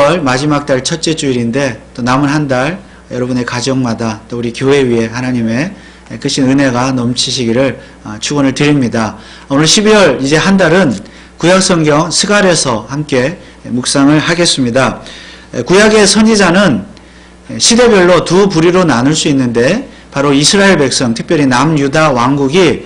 12월 마지막 달 첫째 주일인데 또 남은 한 달 여러분의 가정마다 또 우리 교회 위에 하나님의 크신 은혜가 넘치시기를 축원을 드립니다. 오늘 12월 이제 한 달은 구약성경 스갈에서 함께 묵상을 하겠습니다. 구약의 선지자는 시대별로 두 부류로 나눌 수 있는데 바로 이스라엘 백성, 특별히 남유다 왕국이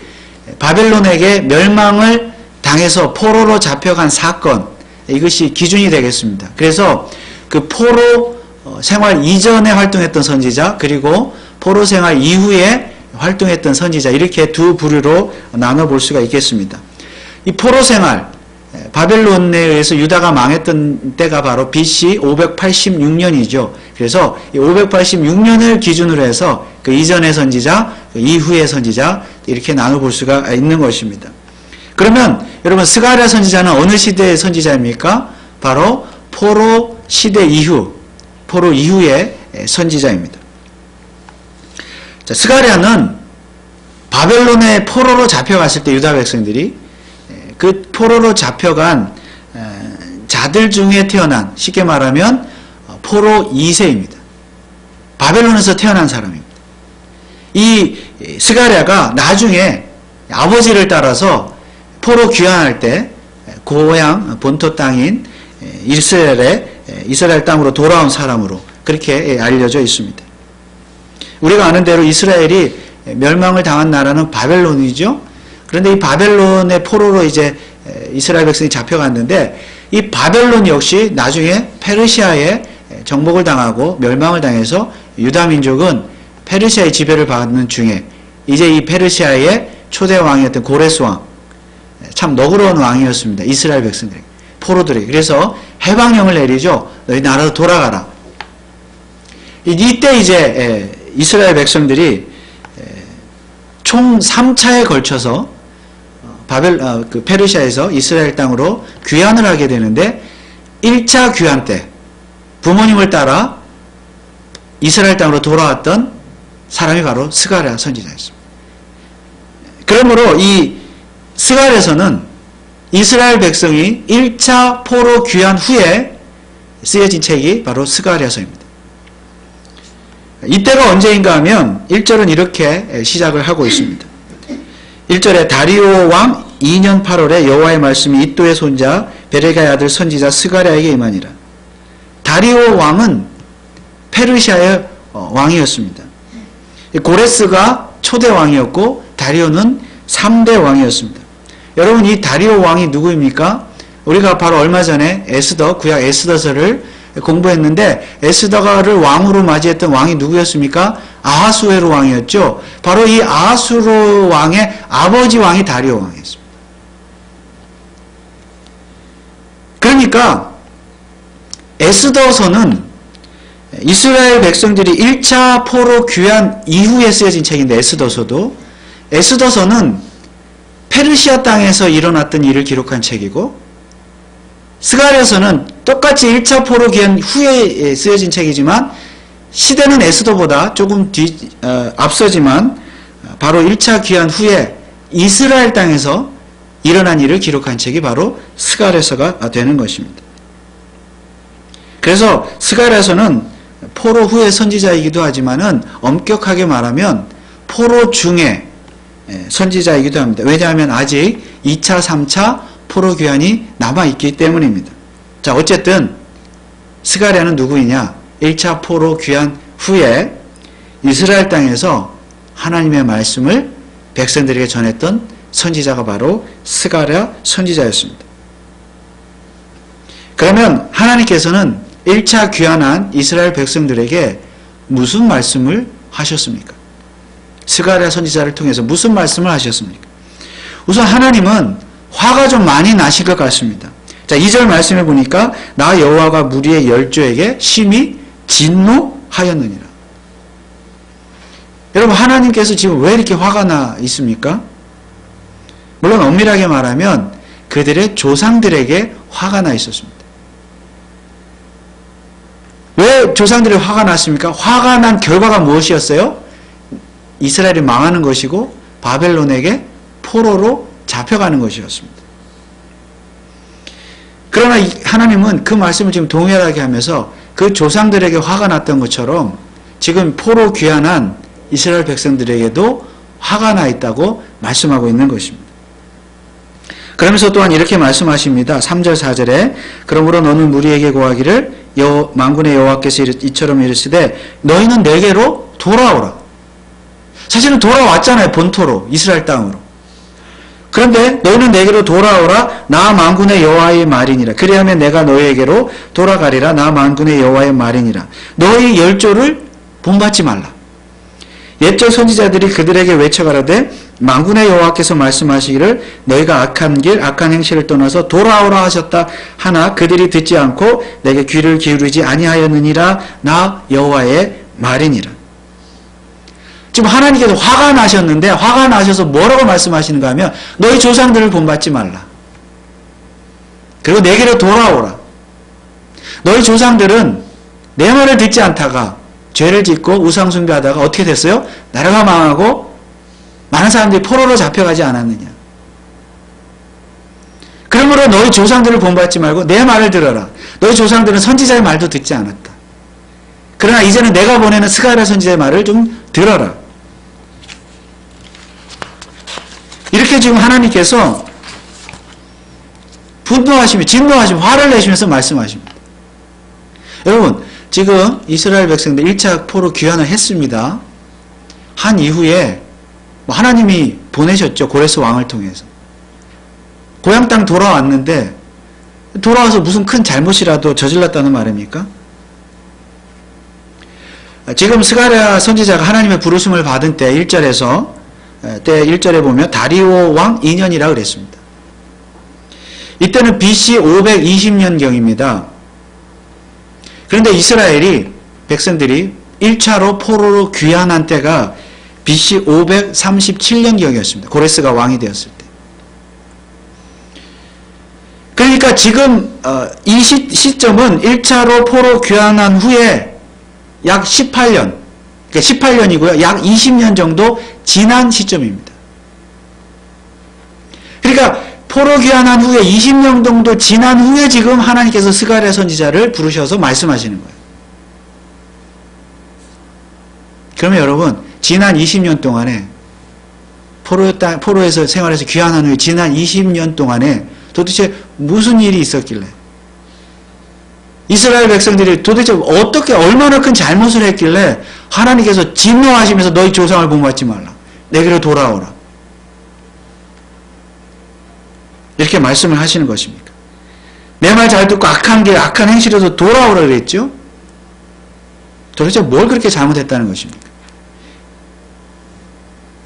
바벨론에게 멸망을 당해서 포로로 잡혀간 사건, 이것이 기준이 되겠습니다. 그래서 그 포로 생활 이전에 활동했던 선지자, 그리고 포로 생활 이후에 활동했던 선지자, 이렇게 두 부류로 나눠볼 수가 있겠습니다. 이 포로 생활, 바벨론에 의해서 유다가 망했던 때가 바로 BC 586년이죠. 그래서 이 586년을 기준으로 해서 그 이전의 선지자, 그 이후의 선지자, 이렇게 나눠볼 수가 있는 것입니다. 그러면 여러분, 스가랴 선지자는 어느 시대의 선지자입니까? 바로 포로 시대 이후, 포로 이후의 선지자입니다. 자, 스가랴는 바벨론의 포로로 잡혀갔을 때 유다 백성들이 그 포로로 잡혀간 자들 중에 태어난, 쉽게 말하면 포로 2세입니다. 바벨론에서 태어난 사람입니다. 이 스가랴가 나중에 아버지를 따라서 포로 귀환할 때 고향 본토 땅인 이스라엘 땅으로 돌아온 사람으로 그렇게 알려져 있습니다. 우리가 아는 대로 이스라엘이 멸망을 당한 나라는 바벨론이죠. 그런데 이 바벨론의 포로로 이제 이스라엘 백성이 잡혀갔는데 이 바벨론 역시 나중에 페르시아에 정복을 당하고 멸망을 당해서 유다 민족은 페르시아의 지배를 받는 중에 이제 이 페르시아의 초대 왕이었던 고레스 왕, 참 너그러운 왕이었습니다. 이스라엘 백성들에게, 포로들에게. 그래서 해방령을 내리죠. 너희 나라로 돌아가라. 이때 이제 이스라엘 백성들이 총 3차에 걸쳐서 페르시아에서 이스라엘 땅으로 귀환을 하게 되는데 1차 귀환 때 부모님을 따라 이스라엘 땅으로 돌아왔던 사람이 바로 스가랴 선지자였습니다. 그러므로 이 스갈에서는 이스라엘 백성이 1차 포로 귀환 후에 쓰여진 책이 바로 스가랴서입니다. 이때가 언제인가 하면 1절은 이렇게 시작을 하고 있습니다. 1절에 다리오 왕 2년 8월에 여호와의 말씀이 이도의 손자 베레가의 아들 선지자 스가랴에게 임하니라. 다리오 왕은 페르시아의 왕이었습니다. 고레스가 초대 왕이었고 다리오는 3대 왕이었습니다. 여러분, 이 다리오 왕이 누구입니까? 우리가 바로 얼마 전에 구약 에스더서를 공부했는데 에스더가를 왕으로 맞이했던 왕이 누구였습니까? 아하수에로 왕이었죠. 바로 이 아하수에로 왕의 아버지 왕이 다리오 왕이었습니다. 그러니까 에스더서는 이스라엘 백성들이 1차 포로 귀환 이후에 쓰여진 책인데 에스더서는 페르시아 땅에서 일어났던 일을 기록한 책이고 스가랴서는 똑같이 1차 포로 귀환 후에 쓰여진 책이지만 시대는 에스더보다 조금 앞서지만 바로 1차 귀환 후에 이스라엘 땅에서 일어난 일을 기록한 책이 바로 스가랴서가 되는 것입니다. 그래서 스가랴서는 포로 후의 선지자이기도 하지만은 엄격하게 말하면 포로 중에 선지자이기도 합니다. 왜냐하면 아직 2차, 3차 포로 귀환이 남아있기 때문입니다. 자, 어쨌든 스가랴는 누구이냐? 1차 포로 귀환 후에 이스라엘 땅에서 하나님의 말씀을 백성들에게 전했던 선지자가 바로 스가랴 선지자였습니다. 그러면 하나님께서는 1차 귀환한 이스라엘 백성들에게 무슨 말씀을 하셨습니까? 스가랴 선지자를 통해서 무슨 말씀을 하셨습니까? 우선 하나님은 화가 좀 많이 나실 것 같습니다. 자, 2절 말씀해 보니까 나 여호와가 무리의 열조에게 심히 진노하였느니라. 여러분, 하나님께서 지금 왜 이렇게 화가 나 있습니까? 물론 엄밀하게 말하면 그들의 조상들에게 화가 나 있었습니다. 왜 조상들이 화가 났습니까? 화가 난 결과가 무엇이었어요? 이스라엘이 망하는 것이고 바벨론에게 포로로 잡혀가는 것이었습니다. 그러나 하나님은 그 말씀을 지금 동일하게 하면서 그 조상들에게 화가 났던 것처럼 지금 포로 귀환한 이스라엘 백성들에게도 화가 나 있다고 말씀하고 있는 것입니다. 그러면서 또한 이렇게 말씀하십니다. 3절 4절에 그러므로 너는 무리에게 고하기를 만군의 여호와께서 이처럼 이르시되 너희는 내게로 돌아오라. 사실은 돌아왔잖아요. 본토로 이스라엘 땅으로. 그런데 너희는 내게로 돌아오라. 나 만군의 여호와의 말이니라. 그리하면 내가 너희에게로 돌아가리라. 나 만군의 여호와의 말이니라. 너희 열조를 본받지 말라. 옛적 선지자들이 그들에게 외쳐가라되 만군의 여호와께서 말씀하시기를 너희가 악한 길 악한 행실을 떠나서 돌아오라 하셨다 하나 그들이 듣지 않고 내게 귀를 기울이지 아니하였느니라. 나 여호와의 말이니라. 지금 하나님께서 화가 나셨는데 화가 나셔서 뭐라고 말씀하시는가 하면 너희 조상들을 본받지 말라. 그리고 내게로 돌아오라. 너희 조상들은 내 말을 듣지 않다가 죄를 짓고 우상 숭배하다가 어떻게 됐어요? 나라가 망하고 많은 사람들이 포로로 잡혀가지 않았느냐. 그러므로 너희 조상들을 본받지 말고 내 말을 들어라. 너희 조상들은 선지자의 말도 듣지 않았다. 그러나 이제는 내가 보내는 스가랴 선지자의 말을 좀 들어라. 이렇게 지금 하나님께서 분노하시며 진노하시며 화를 내시면서 말씀하십니다. 여러분 지금 이스라엘 백성들 1차 포로 귀환을 했습니다. 한 이후에 하나님이 보내셨죠. 고레스 왕을 통해서. 고향 땅 돌아왔는데 돌아와서 무슨 큰 잘못이라도 저질렀다는 말입니까? 지금 스가랴 선지자가 하나님의 부르심을 받은 때 1절에 보면 다리오 왕 2년이라 그랬습니다. 이때는 BC 520년경입니다. 그런데 이스라엘이 백성들이 1차로 포로로 귀환한 때가 BC 537년경이었습니다. 고레스가 왕이 되었을 때. 그러니까 지금 이 시점은 1차로 포로 귀환한 후에 약 18년, 그러니까 18년이고요. 약 20년 정도 지난 시점입니다. 그러니까 포로 귀환한 후에 20년 정도 지난 후에 지금 하나님께서 스가랴 선지자를 부르셔서 말씀하시는 거예요. 그러면 여러분 지난 20년 동안에 포로에서 생활해서 귀환한 후에 지난 20년 동안에 도대체 무슨 일이 있었길래 이스라엘 백성들이 도대체 어떻게 얼마나 큰 잘못을 했길래 하나님께서 진노하시면서 너희 조상을 본받지 말라. 내게로 돌아오라. 이렇게 말씀을 하시는 것입니까? 내 말 잘 듣고 악한 길, 악한 행실에서 돌아오라 그랬죠? 도대체 뭘 그렇게 잘못했다는 것입니까?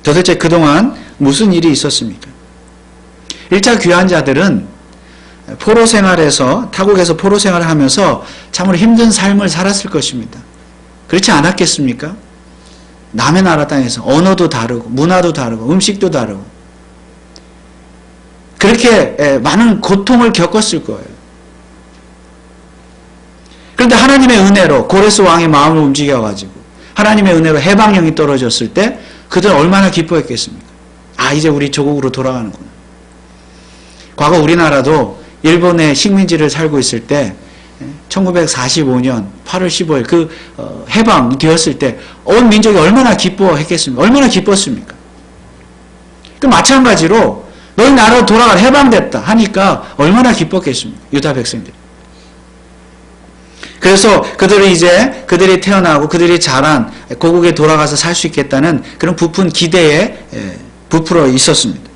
도대체 그동안 무슨 일이 있었습니까? 1차 귀환자들은 포로 생활에서, 타국에서 포로 생활을 하면서 참으로 힘든 삶을 살았을 것입니다. 그렇지 않았겠습니까? 남의 나라 땅에서 언어도 다르고, 문화도 다르고, 음식도 다르고, 그렇게 많은 고통을 겪었을 거예요. 그런데 하나님의 은혜로 고레스 왕의 마음을 움직여가지고 하나님의 은혜로 해방령이 떨어졌을 때 그들은 얼마나 기뻐했겠습니까? 아, 이제 우리 조국으로 돌아가는구나. 과거 우리나라도 일본의 식민지를 살고 있을 때 1945년 8월 15일 그 해방되었을 때 온 민족이 얼마나 기뻐했겠습니까? 얼마나 기뻤습니까? 그 마찬가지로 너희 나라로 돌아가 해방됐다 하니까 얼마나 기뻤겠습니까? 유다 백성들. 그래서 그들이 태어나고 그들이 자란 고국에 돌아가서 살 수 있겠다는 그런 부푼 기대에 부풀어 있었습니다.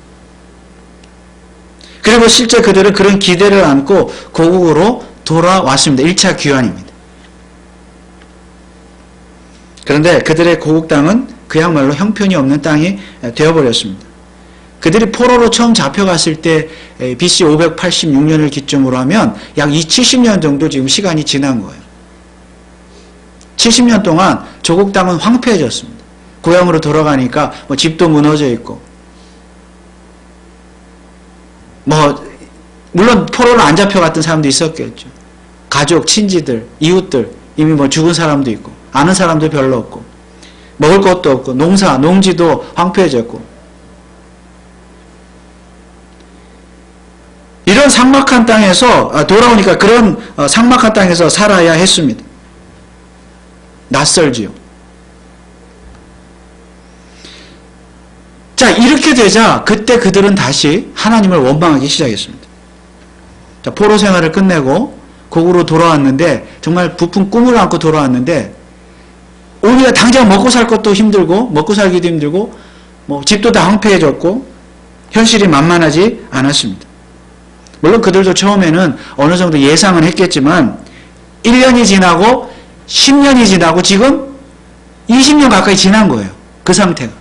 그리고 실제 그들은 그런 기대를 안고 고국으로 돌아왔습니다. 1차 귀환입니다. 그런데 그들의 고국 땅은 그야말로 형편이 없는 땅이 되어버렸습니다. 그들이 포로로 처음 잡혀갔을 때 BC 586년을 기점으로 하면 약 70년 정도 지금 시간이 지난 거예요. 70년 동안 조국 땅은 황폐해졌습니다. 고향으로 돌아가니까 집도 무너져 있고 물론 포로로 안 잡혀갔던 사람도 있었겠죠. 가족, 친지들, 이웃들 이미 죽은 사람도 있고 아는 사람도 별로 없고 먹을 것도 없고 농지도 황폐해졌고 이런 삭막한 땅에서 돌아오니까 그런 삭막한 땅에서 살아야 했습니다. 낯설지요. 자, 이렇게 되자 그때 그들은 다시 하나님을 원망하기 시작했습니다. 자, 포로 생활을 끝내고 곡으로 돌아왔는데 정말 부푼 꿈을 안고 돌아왔는데 오히려 당장 먹고 살 것도 힘들고 먹고 살기도 힘들고 뭐 집도 다 황폐해졌고 현실이 만만하지 않았습니다. 물론 그들도 처음에는 어느 정도 예상은 했겠지만 1년이 지나고 10년이 지나고 지금 20년 가까이 지난 거예요. 그 상태가.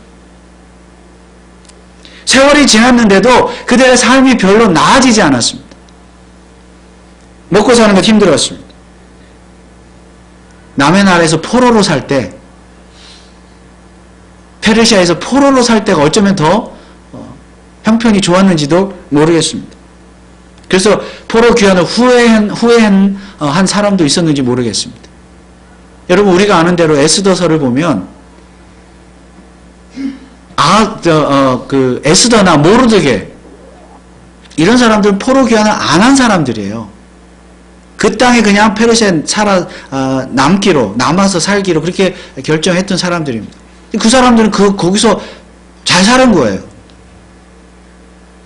세월이 지났는데도 그들의 삶이 별로 나아지지 않았습니다. 먹고 사는 것 힘들었습니다. 남의 나라에서 포로로 살 때, 페르시아에서 포로로 살 때가 어쩌면 더 형편이 좋았는지도 모르겠습니다. 그래서 포로 귀환을 후회한 한 사람도 있었는지 모르겠습니다. 여러분, 우리가 아는 대로 에스더서를 보면 에스더나 모르드게 이런 사람들은 포로 귀환을 안 한 사람들이에요. 그 땅에 그냥 페르시아에 남아서 살기로 그렇게 결정했던 사람들입니다. 그 사람들은 거기서 잘 사는 거예요.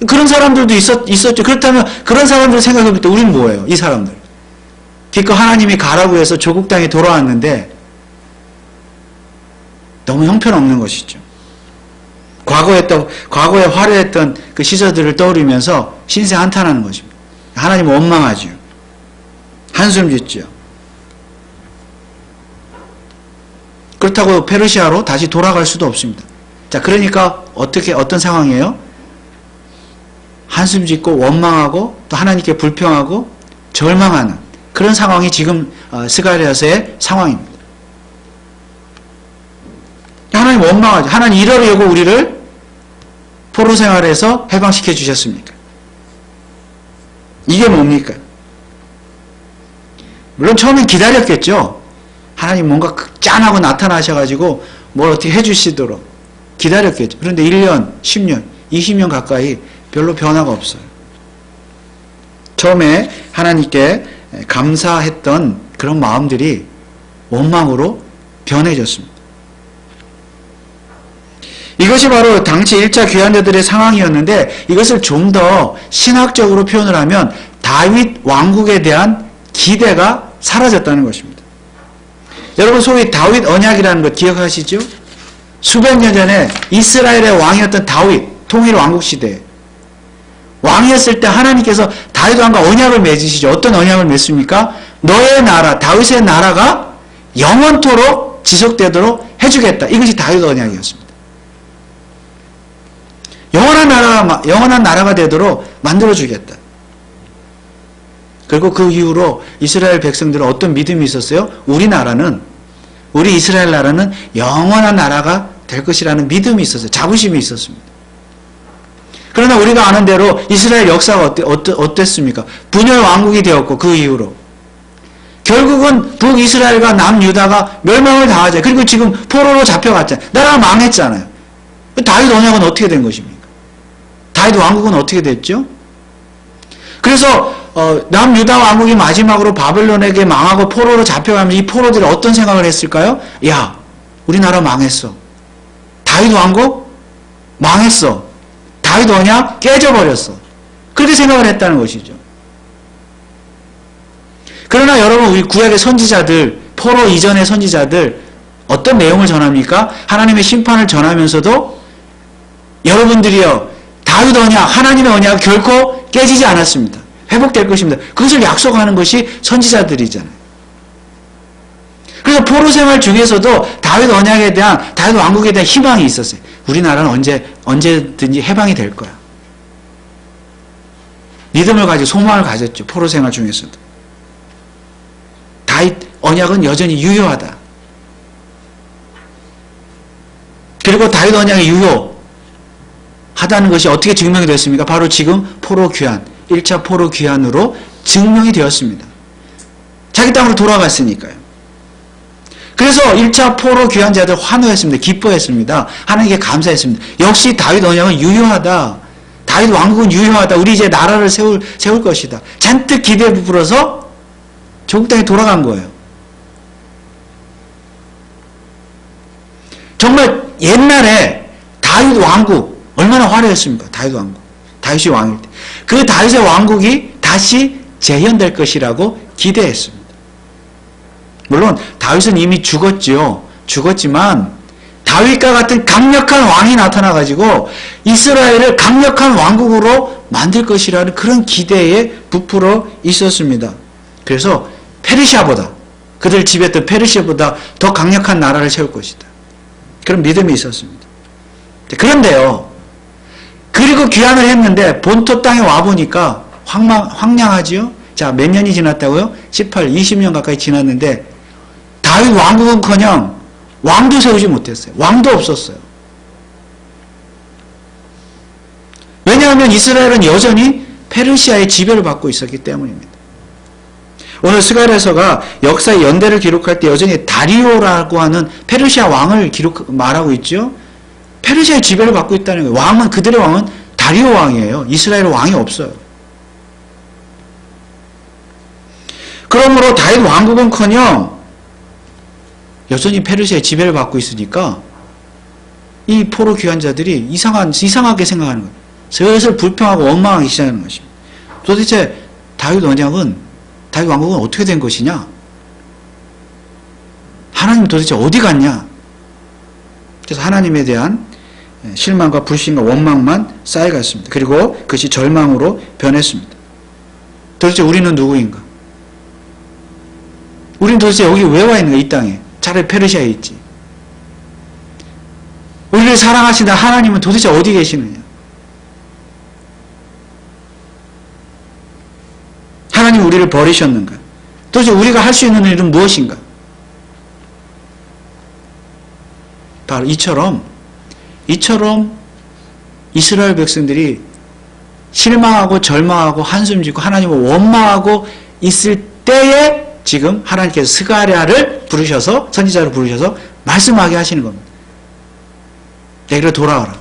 그런 사람들도 있었죠. 그렇다면 그런 사람들 생각해볼 때 우리는 뭐예요? 이 사람들. 기껏 하나님이 가라고 해서 조국 땅에 돌아왔는데 너무 형편없는 것이죠. 과거에 화려했던 그 시절들을 떠올리면서 신세 한탄하는 것입니다. 하나님 원망하죠. 한숨 짓죠. 그렇다고 페르시아로 다시 돌아갈 수도 없습니다. 자, 그러니까 어떤 상황이에요? 한숨 짓고 원망하고 또 하나님께 불평하고 절망하는 그런 상황이 지금 스가랴서의 상황입니다. 하나님 원망하죠. 하나님 이러려고 우리를 포로 생활에서 해방시켜 주셨습니까? 이게 뭡니까? 물론 처음엔 기다렸겠죠. 하나님 뭔가 짠하고 나타나셔가지고 뭘 어떻게 해주시도록 기다렸겠죠. 그런데 1년, 10년, 20년 가까이 별로 변화가 없어요. 처음에 하나님께 감사했던 그런 마음들이 원망으로 변해졌습니다. 이것이 바로 당시 1차 귀환자들의 상황이었는데 이것을 좀 더 신학적으로 표현을 하면 다윗 왕국에 대한 기대가 사라졌다는 것입니다. 여러분, 소위 다윗 언약이라는 것 기억하시죠? 수백 년 전에 이스라엘의 왕이었던 다윗, 통일 왕국 시대에 왕이었을 때 하나님께서 다윗 왕과 언약을 맺으시죠. 어떤 언약을 맺습니까? 너의 나라, 다윗의 나라가 영원토록 지속되도록 해주겠다. 이것이 다윗 언약이었습니다. 영원한 나라가 되도록 만들어주겠다. 그리고 그 이후로 이스라엘 백성들은 어떤 믿음이 있었어요? 우리 이스라엘 나라는 영원한 나라가 될 것이라는 믿음이 있었어요. 자부심이 있었습니다. 그러나 우리가 아는 대로 이스라엘 역사가 어땠습니까? 분열 왕국이 되었고 그 이후로 결국은 북이스라엘과 남유다가 멸망을 당하죠. 그리고 지금 포로로 잡혀갔잖아요. 나라가 망했잖아요. 다윗 언약은 어떻게 된 것입니까? 다윗 왕국은 어떻게 됐죠? 그래서 남유다 왕국이 마지막으로 바벨론에게 망하고 포로로 잡혀가면 이 포로들이 어떤 생각을 했을까요? 야, 우리나라 망했어. 다윗 왕국 망했어. 다윗 언약 깨져버렸어. 그렇게 생각을 했다는 것이죠. 그러나 여러분, 우리 구약의 선지자들, 포로 이전의 선지자들 어떤 내용을 전합니까? 하나님의 심판을 전하면서도 여러분들이요, 다윗 언약, 하나님의 언약 결코 깨지지 않았습니다. 회복될 것입니다. 그것을 약속하는 것이 선지자들이잖아요. 그래서 포로 생활 중에서도 다윗 언약에 대한, 다윗 왕국에 대한 희망이 있었어요. 우리나라는 언제든지 해방이 될 거야. 믿음을 가지고 소망을 가졌죠. 포로 생활 중에서도. 다윗 언약은 여전히 유효하다. 그리고 다윗 언약이 유효하다는 것이 어떻게 증명이 됐습니까? 바로 지금 포로 귀환, 1차 포로 귀환으로 증명이 되었습니다. 자기 땅으로 돌아갔으니까요. 그래서 1차 포로 귀환자들 환호했습니다. 기뻐했습니다. 하나님께 감사했습니다. 역시 다윗 언약은 유효하다. 다윗 왕국은 유효하다. 우리 이제 나라를 세울 것이다. 잔뜩 기대에 부풀어서 조국 땅에 돌아간 거예요. 정말 옛날에 다윗 왕국 얼마나 화려했습니까? 다윗 왕국. 다윗이 왕일 때. 그 다윗의 왕국이 다시 재현될 것이라고 기대했습니다. 물론 다윗은 이미 죽었지요. 죽었지만 다윗과 같은 강력한 왕이 나타나가지고 이스라엘을 강력한 왕국으로 만들 것이라는 그런 기대에 부풀어 있었습니다. 그래서 페르시아보다, 그들 지배했던 페르시아보다 더 강력한 나라를 세울 것이다. 그런 믿음이 있었습니다. 그런데요, 그리고 귀환을 했는데 본토 땅에 와보니까 황량하지요? 자, 몇 년이 지났다고요? 18, 20년 가까이 지났는데 다윗 왕국은커녕 왕도 세우지 못했어요. 왕도 없었어요. 왜냐하면 이스라엘은 여전히 페르시아의 지배를 받고 있었기 때문입니다. 오늘 스가랴서가 역사의 연대를 기록할 때 여전히 다리오라고 하는 페르시아 왕을 말하고 있죠. 페르시아의 지배를 받고 있다는 거예요. 그들의 왕은 다리오 왕이에요. 이스라엘 왕이 없어요. 그러므로 다윗 왕국은커녕 여전히 페르시아의 지배를 받고 있으니까 이 포로 귀환자들이 이상하게 생각하는 거예요. 슬슬 불평하고 원망하기 시작하는 것입니다. 도대체 다윗 왕국은 어떻게 된 것이냐? 하나님 도대체 어디 갔냐? 그래서 하나님에 대한 실망과 불신과 원망만 쌓여갔습니다. 그리고 그것이 절망으로 변했습니다. 도대체 우리는 누구인가? 우리는 도대체 여기 왜 와 있는가? 이 땅에. 차라리 페르시아에 있지. 우리를 사랑하시는 하나님은 도대체 어디 계시느냐? 하나님 우리를 버리셨는가? 도대체 우리가 할 수 있는 일은 무엇인가? 바로 이처럼 이스라엘 백성들이 실망하고 절망하고 한숨 짓고 하나님을 원망하고 있을 때에 지금 하나님께서 스가랴를 부르셔서 선지자를 부르셔서 말씀하게 하시는 겁니다. 내게로 돌아와라.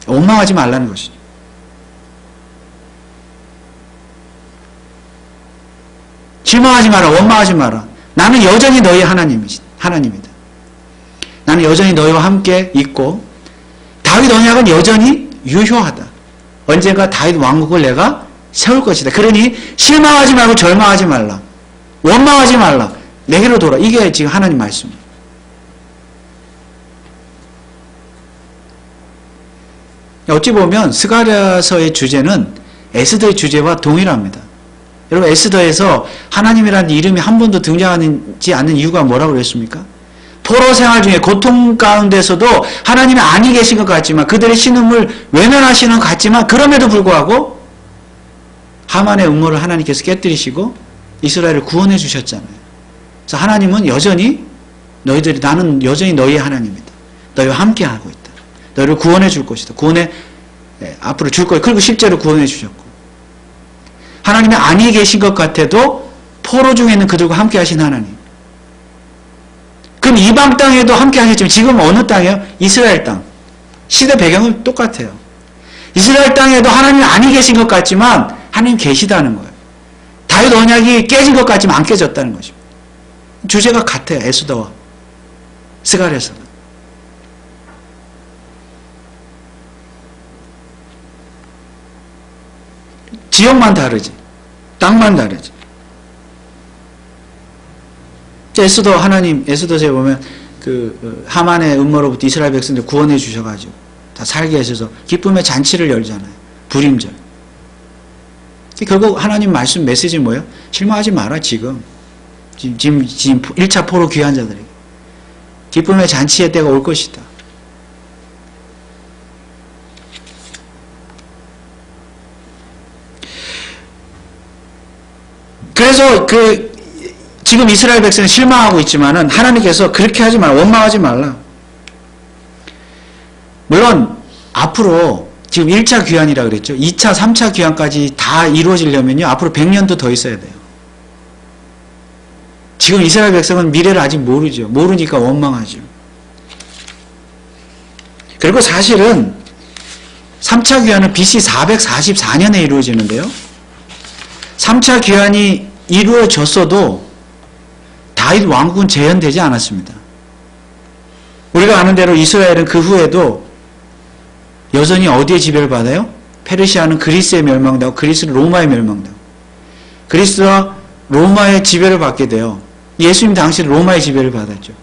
원망하지 말라는 것이죠. 실망하지 마라. 원망하지 마라. 나는 여전히 너희 하나님이다. 나는 여전히 너희와 함께 있고 다윗 언약은 여전히 유효하다. 언젠가 다윗 왕국을 내가 세울 것이다. 그러니 실망하지 말고 절망하지 말라. 원망하지 말라. 내게로 돌아. 이게 지금 하나님 말씀입니다. 어찌 보면 스가랴서의 주제는 에스더의 주제와 동일합니다. 여러분 에스더에서 하나님이라는 이름이 한 번도 등장하지 않는 이유가 뭐라고 그랬습니까? 포로 생활 중에 고통 가운데서도 하나님이 아니 계신 것 같지만 그들의 신음을 외면하시는 것 같지만 그럼에도 불구하고 하만의 음모를 하나님께서 깨뜨리시고 이스라엘을 구원해 주셨잖아요. 그래서 하나님은 여전히 나는 여전히 너희의 하나님이다. 너희와 함께하고 있다. 너희를 구원해 줄 것이다. 앞으로 줄 거예요. 그리고 실제로 구원해 주셨고 하나님이 아니 계신 것 같아도 포로 중에 있는 그들과 함께 하신 하나님. 그럼 이방 땅에도 함께 하셨지만 지금 어느 땅이에요? 이스라엘 땅. 시대 배경은 똑같아요. 이스라엘 땅에도 하나님이 아니 계신 것 같지만 하나님 계시다는 거예요. 다윗 언약이 깨진 것 같지만 안 깨졌다는 것입니다. 주제가 같아요. 에스더와 스가랴서는. 지역만 다르지. 땅만 다르지. 에스더서에 보면 하만의 음모로부터 이스라엘 백성들 구원해 주셔가지고 다 살게 하셔서 기쁨의 잔치를 열잖아요. 불임절. 결국 하나님 말씀 메시지는 뭐예요? 실망하지 마라 지금 1차 포로 귀한 자들에게 기쁨의 잔치의 때가 올 것이다. 그래서 지금 이스라엘 백성은 실망하고 있지만은 하나님께서 그렇게 하지 말라. 원망하지 말라. 물론 앞으로 지금 1차 귀환이라 그랬죠. 2차, 3차 귀환까지 다 이루어지려면요. 앞으로 100년도 더 있어야 돼요. 지금 이스라엘 백성은 미래를 아직 모르죠. 모르니까 원망하죠. 그리고 사실은 3차 귀환은 BC 444년에 이루어지는데요. 3차 귀환이 이루어졌어도 다윗 왕국은 재현되지 않았습니다. 우리가 아는 대로 이스라엘은 그 후에도 여전히 어디에 지배를 받아요? 페르시아는 그리스에 멸망당하고 그리스는 로마에 멸망당하고 그리스와 로마의 지배를 받게 돼요. 예수님 당시에 로마의 지배를 받았죠.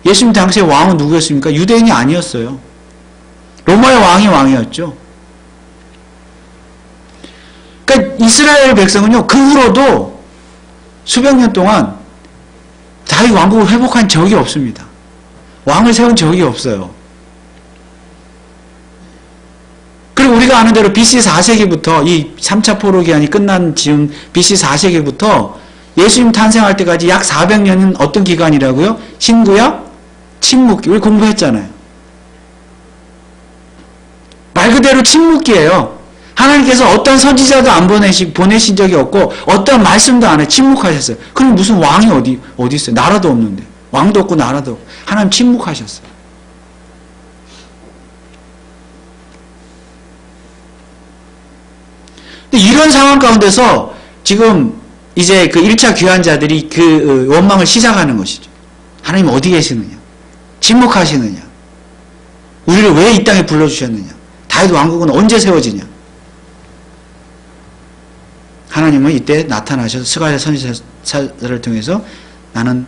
예수님 당시에 왕은 누구였습니까? 유대인이 아니었어요. 로마의 왕이 왕이었죠. 그러니까 이스라엘 백성은요, 그 후로도 수백 년 동안 다윗 왕국을 회복한 적이 없습니다. 왕을 세운 적이 없어요. 그리고 우리가 아는 대로 BC 4세기부터 이 3차 포로 기한이 끝난 즈음 BC 4세기부터 예수님 탄생할 때까지 약 400년은 어떤 기간이라고요? 신구약 침묵기. 우리 공부했잖아요. 말 그대로 침묵기예요. 하나님께서 어떤 선지자도 안 보내신 적이 없고 어떤 말씀도 안 해. 침묵하셨어요. 그럼 무슨 왕이 어디 있어요? 나라도 없는데. 왕도 없고 나라도 없고. 하나님 침묵하셨어요. 근데 이런 상황 가운데서 지금 이제 그 1차 귀환자들이 그 원망을 시작하는 것이죠. 하나님 어디 계시느냐? 침묵하시느냐? 우리를 왜 이 땅에 불러주셨느냐? 다윗 왕국은 언제 세워지냐? 하나님은 이때 나타나셔서 스가랴 선지자를 통해서 나는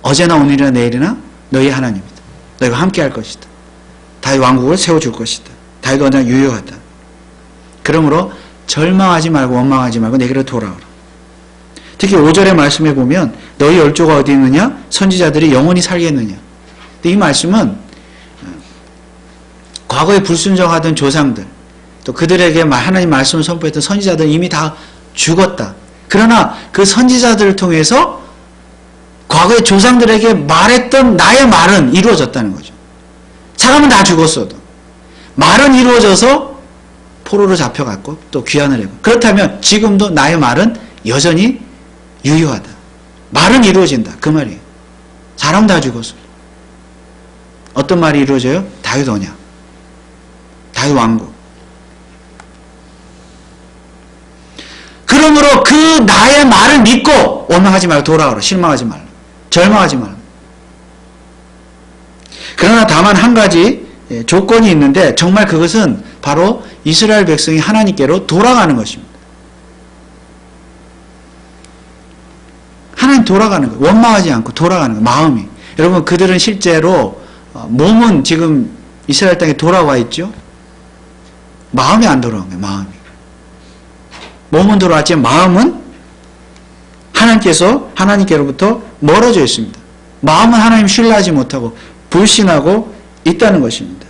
어제나 오늘이나 내일이나 너희 하나님이다. 너희가 함께 할 것이다. 다윗 왕국을 세워줄 것이다. 다윗 언제나 유효하다. 그러므로 절망하지 말고 원망하지 말고 내게로 돌아오라. 특히 5절의 말씀에 보면 너희 열조가 어디 있느냐? 선지자들이 영원히 살겠느냐? 근데 이 말씀은 과거에 불순종하던 조상들 또 그들에게 하나님 말씀을 선포했던 선지자들은 이미 다 죽었다. 그러나 그 선지자들을 통해서 과거의 조상들에게 말했던 나의 말은 이루어졌다는 거죠. 사람은 다 죽었어도 말은 이루어져서 포로로 잡혀갔고 또 귀환을 했고 그렇다면 지금도 나의 말은 여전히 유효하다. 말은 이루어진다. 그 말이에요. 사람 다 죽었어. 어떤 말이 이루어져요? 다윗 언약. 다윗 왕국. 그러므로 그 나의 말을 믿고 원망하지 말고 돌아오라. 실망하지 말라. 절망하지 말라. 그러나 다만 한 가지 조건이 있는데 정말 그것은 바로 이스라엘 백성이 하나님께로 돌아가는 것입니다. 하나님 돌아가는 거, 원망하지 않고 돌아가는 거, 마음이. 여러분 그들은 실제로 몸은 지금 이스라엘 땅에 돌아와 있죠. 마음이 안 돌아온 거예요. 마음이. 몸은 돌아왔지만 마음은 하나님께로부터 멀어져 있습니다. 마음은 하나님 신뢰하지 못하고 불신하고 있다는 것입니다.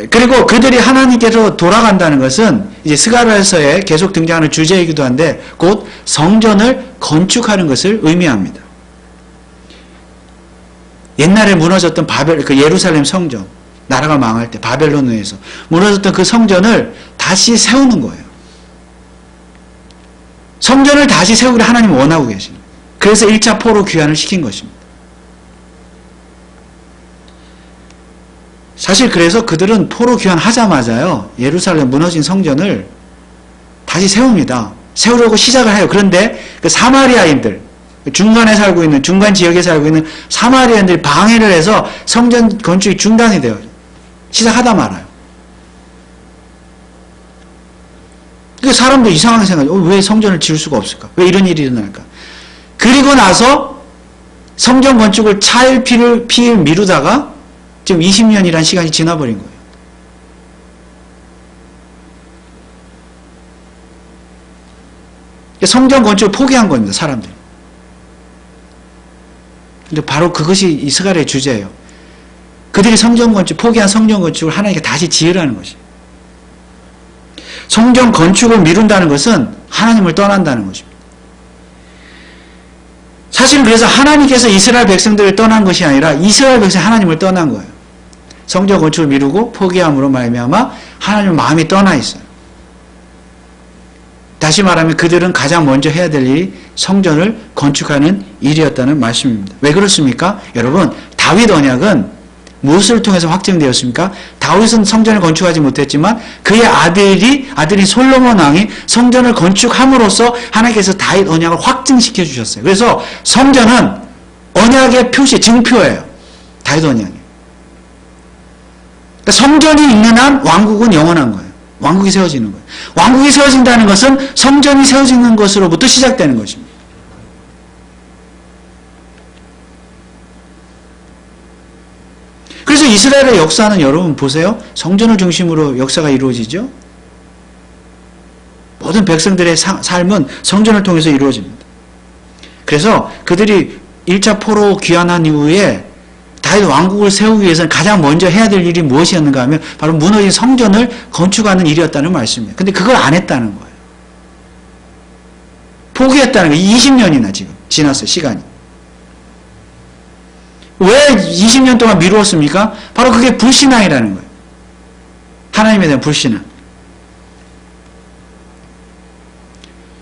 그리고 그들이 하나님께로 돌아간다는 것은 이제 스가랴서에 계속 등장하는 주제이기도 한데 곧 성전을 건축하는 것을 의미합니다. 옛날에 무너졌던 그 예루살렘 성전, 나라가 망할 때 바벨론에 의해서 무너졌던 그 성전을 다시 세우는 거예요. 성전을 다시 세우기를 하나님은 원하고 계십니다. 그래서 1차 포로 귀환을 시킨 것입니다. 사실 그래서 그들은 포로 귀환하자마자요 예루살렘 무너진 성전을 다시 세웁니다. 세우려고 시작을 해요. 그런데 그 사마리아인들 중간에 살고 있는 중간 지역에 살고 있는 사마리아인들이 방해를 해서 성전 건축이 중단이 돼요. 시작하다 말아요. 그 사람도 이상하게 생각해요. 왜 성전을 지을 수가 없을까? 왜 이런 일이 일어날까? 그리고 나서 성전 건축을 차일피일 미루다가 지금 20년이라는 시간이 지나버린 거예요. 성전 건축을 포기한 겁니다. 사람들이. 근데 바로 그것이 이 스가랴의 주제예요. 그들이 포기한 성전 건축을 하나님께 다시 지으라는 것이에요. 성전 건축을 미룬다는 것은 하나님을 떠난다는 것입니다. 사실은 그래서 하나님께서 이스라엘 백성들을 떠난 것이 아니라 이스라엘 백성이 하나님을 떠난 거예요. 성전 건축을 미루고 포기함으로 말미암아 하나님 마음이 떠나 있어요. 다시 말하면 그들은 가장 먼저 해야 될 일이 성전을 건축하는 일이었다는 말씀입니다. 왜 그렇습니까? 여러분 다윗 언약은 무엇을 통해서 확증되었습니까? 다윗은 성전을 건축하지 못했지만 그의 아들이 솔로몬 왕이 성전을 건축함으로써 하나님께서 다윗 언약을 확증시켜 주셨어요. 그래서 성전은 언약의 표시, 증표예요. 다윗 언약이. 그러니까 성전이 있는 한 왕국은 영원한 거예요. 왕국이 세워지는 거예요. 왕국이 세워진다는 것은 성전이 세워지는 것으로부터 시작되는 것입니다. 그래서 이스라엘의 역사는 여러분 보세요. 성전을 중심으로 역사가 이루어지죠. 모든 백성들의 삶은 성전을 통해서 이루어집니다. 그래서 그들이 1차 포로 귀환한 이후에 다윗 왕국을 세우기 위해서는 가장 먼저 해야 될 일이 무엇이었는가 하면 바로 무너진 성전을 건축하는 일이었다는 말씀이에요. 근데 그걸 안 했다는 거예요. 포기했다는 거예요. 20년이나 지금 지났어요. 시간이. 왜 20년 동안 미루었습니까? 바로 그게 불신앙이라는 거예요. 하나님에 대한 불신앙.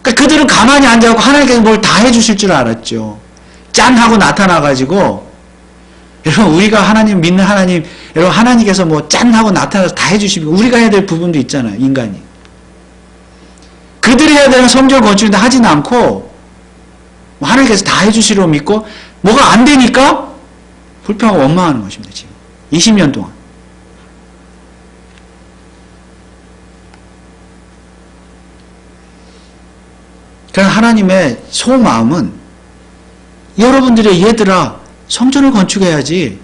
그러니까 그들은 가만히 앉아있고 하나님께서 뭘 다 해주실 줄 알았죠. 짠 하고 나타나가지고 여러분 우리가 하나님 믿는 하나님 여러분 하나님께서 뭐 짠 하고 나타나서 다 해주시고 우리가 해야 될 부분도 있잖아요. 인간이. 그들이 해야 되는 성전 건축인데 하지는 않고 하나님께서 다 해주시려고 믿고 뭐가 안 되니까 불평하고 원망하는 것입니다. 지금 20년 동안. 그러나 하나님의 속마음은 여러분들의 얘들아 성전을 건축해야지.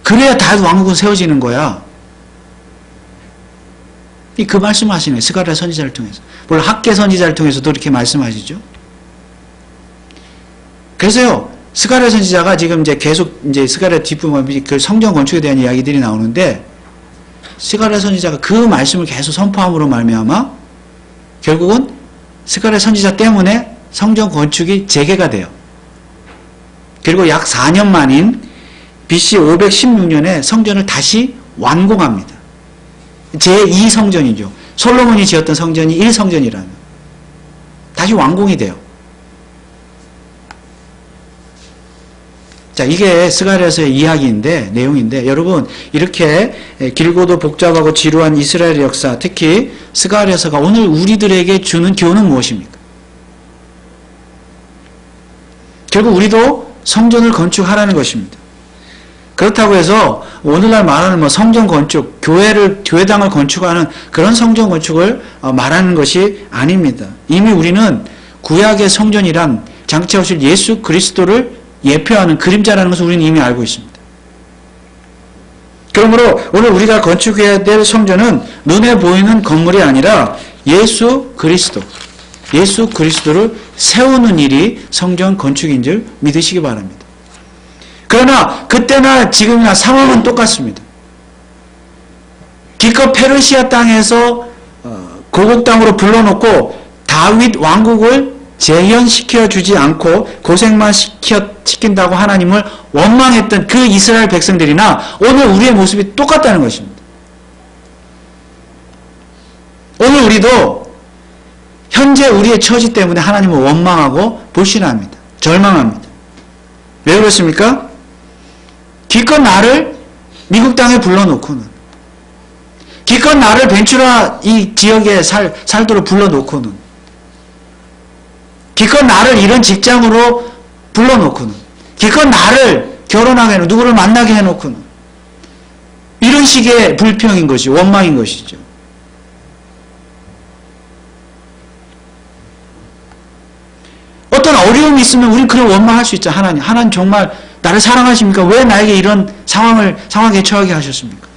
그래야 다윗 왕국은 세워지는 거야. 그 말씀하시네. 스가랴 선지자를 통해서. 물론 학개 선지자를 통해서도 이렇게 말씀하시죠. 그래서요, 스가랴 선지자가 지금 이제 계속 이제 스가랴 뒷부분 그 성전 건축에 대한 이야기들이 나오는데 스가랴 선지자가 그 말씀을 계속 선포함으로 말미암아 결국은 스가랴 선지자 때문에 성전 건축이 재개가 돼요. 그리고 약 4년 만인 BC 516년에 성전을 다시 완공합니다. 제2성전이죠. 솔로몬이 지었던 성전이 1성전이라면 다시 완공이 돼요. 자, 이게 스가랴서의 이야기인데, 내용인데, 여러분, 이렇게 길고도 복잡하고 지루한 이스라엘의 역사, 특히 스가랴서가 오늘 우리들에게 주는 교훈은 무엇입니까? 결국 우리도 성전을 건축하라는 것입니다. 그렇다고 해서 오늘날 말하는 뭐 성전 건축, 교회당을 건축하는 그런 성전 건축을 말하는 것이 아닙니다. 이미 우리는 구약의 성전이란 장차 오실 예수 그리스도를 예표하는 그림자라는 것을 우리는 이미 알고 있습니다. 그러므로 오늘 우리가 건축해야 될 성전은 눈에 보이는 건물이 아니라 예수 그리스도를 세우는 일이 성전 건축인 줄 믿으시기 바랍니다. 그러나 그때나 지금이나 상황은 똑같습니다. 기껏 페르시아 땅에서 고국 땅으로 불러놓고 다윗 왕국을 재현시켜 주지 않고 고생만 시킨다고 하나님을 원망했던 그 이스라엘 백성들이나 오늘 우리의 모습이 똑같다는 것입니다. 오늘 우리도 현재 우리의 처지 때문에 하나님을 원망하고 불신합니다. 절망합니다. 왜 그렇습니까? 기껏 나를 미국 땅에 불러놓고는 기껏 나를 벤츄라 이 지역에 살도록 불러놓고는 기껏 나를 이런 직장으로 불러놓고는 기껏 나를 결혼하게 해놓고 누구를 만나게 해놓고는 이런 식의 불평인 것이 원망인 것이죠. 어떤 어려움이 있으면 우리는 그걸 원망할 수 있죠. 하나님 정말 나를 사랑하십니까? 왜 나에게 이런 상황에 처하게 하셨습니까?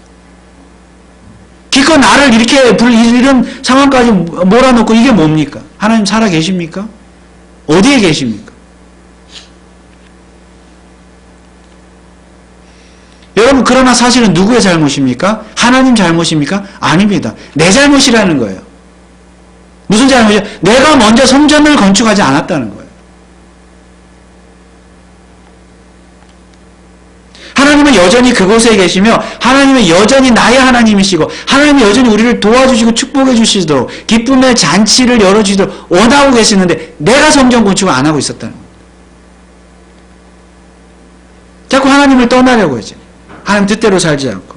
기껏 나를 이렇게 이런 상황까지 몰아놓고 이게 뭡니까? 하나님 살아 계십니까? 어디에 계십니까? 여러분, 그러나 사실은 누구의 잘못입니까? 하나님 잘못입니까? 아닙니다. 내 잘못이라는 거예요. 무슨 잘못이야? 내가 먼저 성전을 건축하지 않았다는 거예요. 하나님은 여전히 그곳에 계시며 하나님은 여전히 나의 하나님이시고 하나님은 여전히 우리를 도와주시고 축복해 주시도록 기쁨의 잔치를 열어주시도록 원하고 계시는데 내가 성전 건축을 안 하고 있었다는 거예요. 하나님을 떠나려고 하죠. 하나님 뜻대로 살지 않고.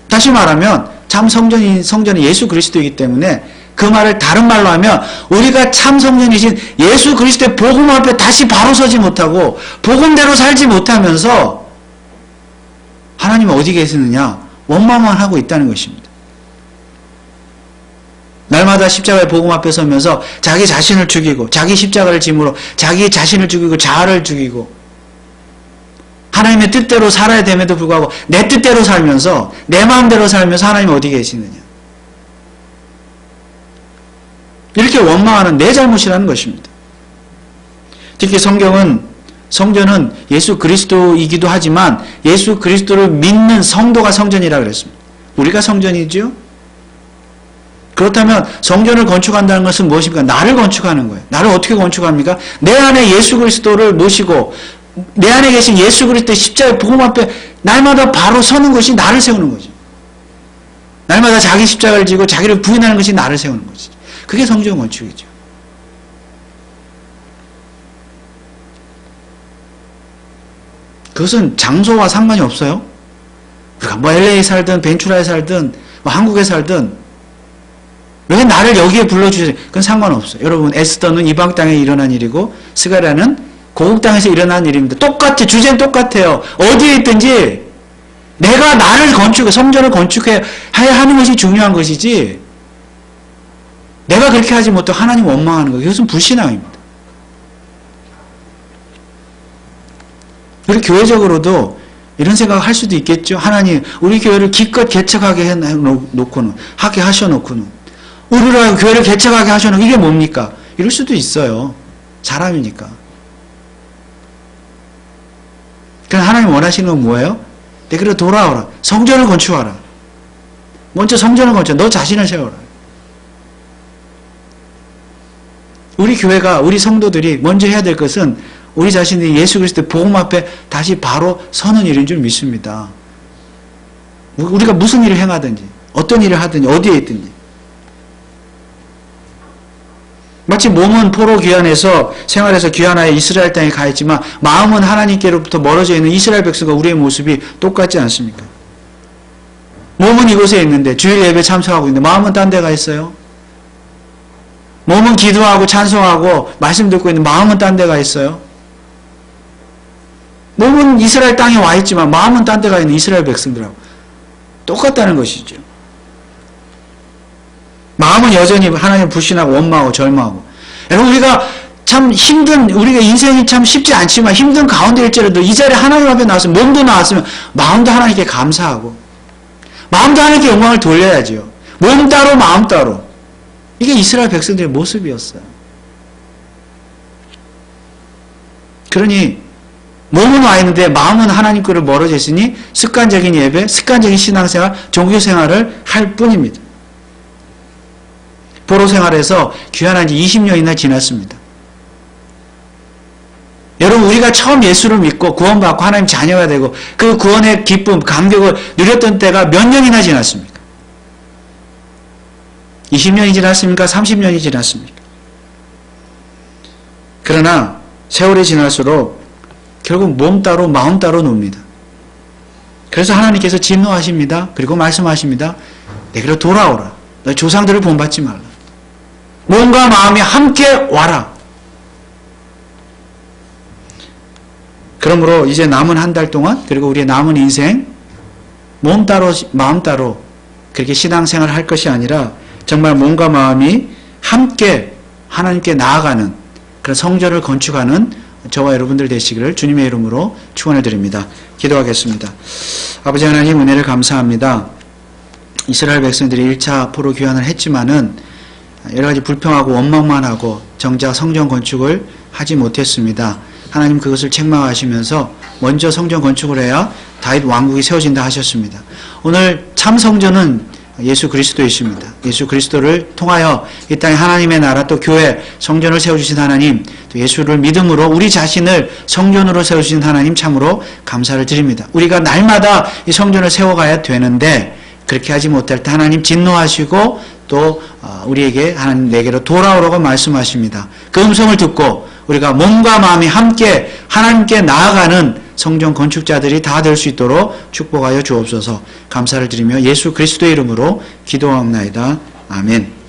다시 말하면 참 성전은 예수 그리스도이기 때문에 그 말을 다른 말로 하면 우리가 참 성전이신 예수 그리스도의 복음 앞에 다시 바로 서지 못하고 복음대로 살지 못하면서 하나님은 어디 계시느냐 원망만 하고 있다는 것입니다. 날마다 십자가의 복음 앞에 서면서 자기 자신을 죽이고 자기 십자가를 짐으로 자기 자신을 죽이고 자아를 죽이고 하나님의 뜻대로 살아야 됨에도 불구하고 내 뜻대로 살면서 내 마음대로 살면서 하나님 어디 계시느냐 이렇게 원망하는 내 잘못이라는 것입니다. 특히 성전은 예수 그리스도이기도 하지만 예수 그리스도를 믿는 성도가 성전이라고 그랬습니다. 우리가 성전이죠. 그렇다면 성전을 건축한다는 것은 무엇입니까? 나를 건축하는 거예요. 나를 어떻게 건축합니까? 내 안에 예수 그리스도를 모시고 내 안에 계신 예수 그리스도의 십자가의 복음 앞에 날마다 바로 서는 것이 나를 세우는 거죠. 날마다 자기 십자가를 지고 자기를 부인하는 것이 나를 세우는 거죠. 그게 성전 건축이죠. 그것은 장소와 상관이 없어요. 우리가 뭐 LA에 살든 벤츄라에 살든 뭐 한국에 살든 왜 나를 여기에 불러주세요? 그건 상관없어요. 여러분 에스더는 이방 땅에 일어난 일이고 스가랴는 고국 땅에서 일어난 일입니다. 똑같아요. 주제는 똑같아요. 어디에 있든지 내가 나를 성전을 건축해야 하는 것이 중요한 것이지 내가 그렇게 하지 못하고 하나님 원망하는 거예요. 이것은 불신앙입니다. 우리 교회적으로도 이런 생각을 할 수도 있겠죠. 하나님 우리 교회를 기껏 개척하게 해놓고는 하게 하셔놓고는 우리를 교회를 개척하게 하셔놓고 이게 뭡니까? 이럴 수도 있어요. 사람이니까. 그럼 하나님 원하시는 건 뭐예요? 내게로 돌아오라. 성전을 건축하라. 먼저 성전을 건축. 너 자신을 세워라. 우리 교회가 우리 성도들이 먼저 해야 될 것은 우리 자신이 예수 그리스도의 복음 앞에 다시 바로 서는 일인 줄 믿습니다. 우리가 무슨 일을 행하든지 어떤 일을 하든지 어디에 있든지 마치 몸은 포로 귀환해서 생활해서 귀환하여 이스라엘 땅에 가 있지만 마음은 하나님께로부터 멀어져 있는 이스라엘 백성과 우리의 모습이 똑같지 않습니까? 몸은 이곳에 있는데 주일 예배 참석하고 있는데 마음은 딴 데 가 있어요. 몸은 기도하고 찬송하고 말씀 듣고 있는데 마음은 딴 데 가 있어요. 몸은 이스라엘 땅에 와 있지만 마음은 딴 데 가 있는 이스라엘 백성들하고 똑같다는 것이죠. 마음은 여전히 하나님을 불신하고 원망하고 절망하고. 여러분 우리가 참 우리가 인생이 참 쉽지 않지만 힘든 가운데일지라도 이 자리에 하나님 앞에 나왔으면 몸도 나왔으면 마음도 하나님께 감사하고 마음도 하나님께 영광을 돌려야지요. 몸 따로 마음 따로. 이게 이스라엘 백성들의 모습이었어요. 그러니 몸은 와 있는데 마음은 하나님께로 멀어져 있으니 습관적인 예배, 습관적인 신앙생활, 종교생활을 할 뿐입니다. 포로 생활에서 귀환한 지 20년이나 지났습니다. 여러분 우리가 처음 예수를 믿고 구원받고 하나님 자녀가 되고 그 구원의 기쁨, 감격을 누렸던 때가 몇 년이나 지났습니까? 20년이 지났습니까? 30년이 지났습니까? 그러나 세월이 지날수록 결국 몸 따로 마음 따로 놉니다. 그래서 하나님께서 진노하십니다. 그리고 말씀하십니다. 내게로 돌아오라. 너희 조상들을 본받지 말라. 몸과 마음이 함께 와라. 그러므로 이제 남은 한 달 동안 그리고 우리의 남은 인생 몸 따로 마음 따로 그렇게 신앙생활을 할 것이 아니라 정말 몸과 마음이 함께 하나님께 나아가는 그런 성전을 건축하는 저와 여러분들 되시기를 주님의 이름으로 축원해 드립니다. 기도하겠습니다. 아버지 하나님 은혜를 감사합니다. 이스라엘 백성들이 1차 포로 귀환을 했지만은 여러 가지 불평하고 원망만 하고 정작 성전 건축을 하지 못했습니다. 하나님 그것을 책망하시면서 먼저 성전 건축을 해야 다윗 왕국이 세워진다 하셨습니다. 오늘 참 성전은 예수 그리스도이십니다. 예수 그리스도를 통하여 이 땅에 하나님의 나라 또 교회 성전을 세워주신 하나님 또 예수를 믿음으로 우리 자신을 성전으로 세워주신 하나님 참으로 감사를 드립니다. 우리가 날마다 이 성전을 세워가야 되는데 그렇게 하지 못할 때 하나님 진노하시고 또 우리에게 하나님 내게로 돌아오라고 말씀하십니다. 그 음성을 듣고 우리가 몸과 마음이 함께 하나님께 나아가는 성전 건축자들이 다 될 수 있도록 축복하여 주옵소서. 감사를 드리며 예수 그리스도의 이름으로 기도하옵나이다. 아멘.